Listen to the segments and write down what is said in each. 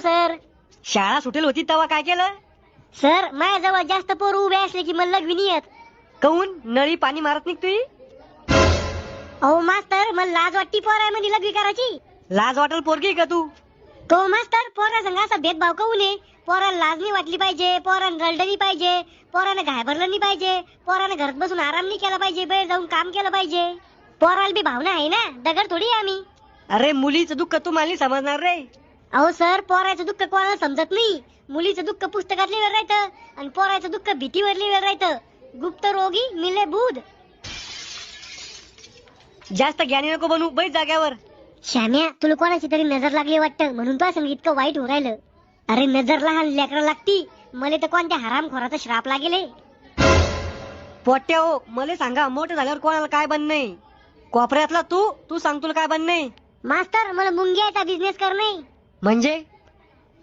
Sir. शाळा सुटेल होती तेव्हा काय केलं? सर माझ्याजवळ जास्त पोर उभे असले की मला लघवी नाही येत. काऊन नळी पाणी मारत निघतोय? अहो मास्तर मला लाज वाटती पोरामध्ये लघवी करायची. लाज वाटल पोरगी का तू? तो मास्तर पोरा संग असा भेदभाव काऊन आहे? पोराला लाज नाही वाटली पाहिजे, पोरानं रडलं नाही पाहिजे, पोरानं घाबरलं नाही पाहिजे, पोरानं घरात बसून आराम नाही केला पाहिजे, बाहेर जाऊन काम केलं पाहिजे. पोराला बी भावना आहे ना, दगड थोडी आहे आम्ही. अरे मुलीचं दुःख तुम्हाला नाही समजणार रे. अहो सर पोराचं दुःख कोणाला समजत नाही. मुलीचं दुःख पुस्तकात लिहिलं राहतं आणि पोराचं दुःख भीतीवर लिहिलं राहतं. गुप्त रोगी मिले बुध. जास्त ज्ञानी नको बनू, बैठ जाग्यावर. श्याम्या तुला कोणाची तरी नजर लागली वाटतं म्हणून तुला संग इतकं वाईट हो राहिलं. अरे नजर लहान लेकरं लागती, मला तर कोणत्या हरामखोराचा श्राप लागेल. पोट्या हो, मला सांगा मोठं झाल्यावर कोणाला काय बनणे? कोपऱ्यातला तू सांग तुला काय बनणे? मास्तर मला मुंग्याचा बिझनेस करणे. म्हणजे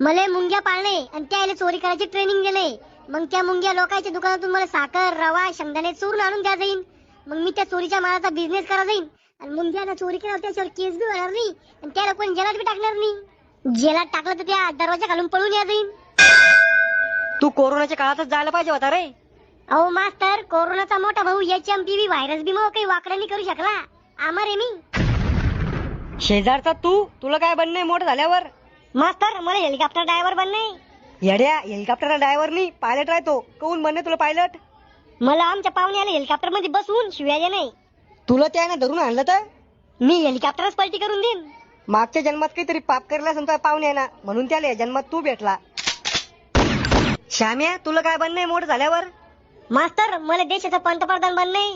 मला मुंग्या पाळणे आणि त्याला चोरी करायची ट्रेनिंग देणे. मग त्या मुंग्या लोकांच्या दुकानातून मला साखर रवा शेंगदाणे चोरून आणून द्या जाईन. मग मी त्या चोरीच्या मालाचा बिझनेस करा जाईन आणि मुंग्याला चोरी केल्यावर त्याच्यावर केस बी होणार नाही आणि त्याला कोणी जेलात बी टाकणार नाही. जेलात टाकलं तर त्या दरवाजा घालून पळून या जाईन. तू कोरोनाच्या काळातच जायला पाहिजे होता रे. अहो मास्तर कोरोनाचा मोठा भाऊ HMPV व्हायरस बी मग काही वाकडा नाही करू शकला. आमर आहे मी. शेजारचा तुला काय बनणे मोठं झाल्यावर? मास्तर मला हेलिकॉप्टर ड्रायव्हर बनणे. येड्या, हेलिकॉप्टरचा ड्रायव्हर नाही पायलट राहतो. काऊन बनणे तुला पायलट? मला आमच्या पाहुण्याला हेलिकॉप्टर मध्ये बसवून शिव्या दे नाही. तुला त्याने धरून आणलं तर मी हेलिकॉप्टरच पलटी करून देईन. मागच्या जन्मात काहीतरी पाप करला समजा पाहुणे ना, म्हणून त्याला या जन्मात तू भेटला. श्याम्या तुला काय बनणे मोठं झाल्यावर? मास्तर मला देशाचा पंतप्रधान बनणे.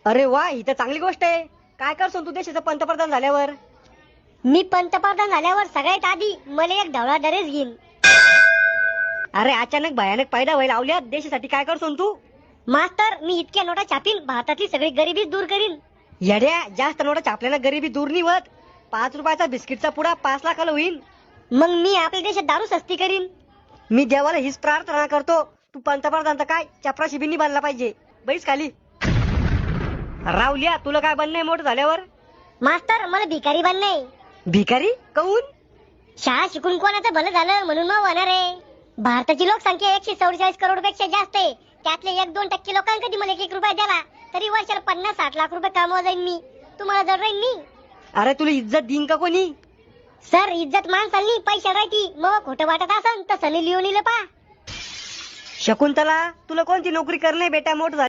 अरे वा, ही तर चांगली गोष्ट आहे. काय करतो तू देशाचा पंतप्रधान झाल्यावर? मी पंतप्रधान झाल्यावर सगळ्यात आधी मला एक ढवळा ड्रेस घेईन. अरे अचानक भयानक पैदा व्हायला लावल्यात, देशासाठी काय करतो तू? मास्तर मी इतक्या नोटा छापीन भारतातली सगळी गरिबी दूर करीन. येड्या, जास्त नोटा छापल्यानं गरिबी दूर नाही होत. 5 रुपयाचा बिस्किटचा पुडा 5 लाखाला होईल. मग मी आपल्या देशात दारू सस्ती करीन. मी देवाला हीच प्रार्थना करतो, तू पंतप्रधान तर काय चपराशी बिन्नी बांधला पाहिजे. बैस खाली. रावल्या तुला काय बनणे मोठं झाल्यावर? मास्तर मला भिकारी बनणे. भिकारी काऊन? शाळा शिकून कोणाचं भलं झालं म्हणून मग होणार आहे. भारताची लोकसंख्या 144 करोड पेक्षा जास्त आहे. त्यातले 1-2% लोकांना कधी मला 1 रुपया द्याला तरी वर्षाला 50-60 लाख रुपये कमवा जाईन मी. तुम्हाला जर राहीन मी. अरे तुला इज्जत देईन का कोणी? सर इज्जत माणसांनी पैशा राहती. मग खोटं वाटत असन तर सनी लिओनीला पा. शकुंतला तुला कोणती नोकरी करणे बेटा मोठं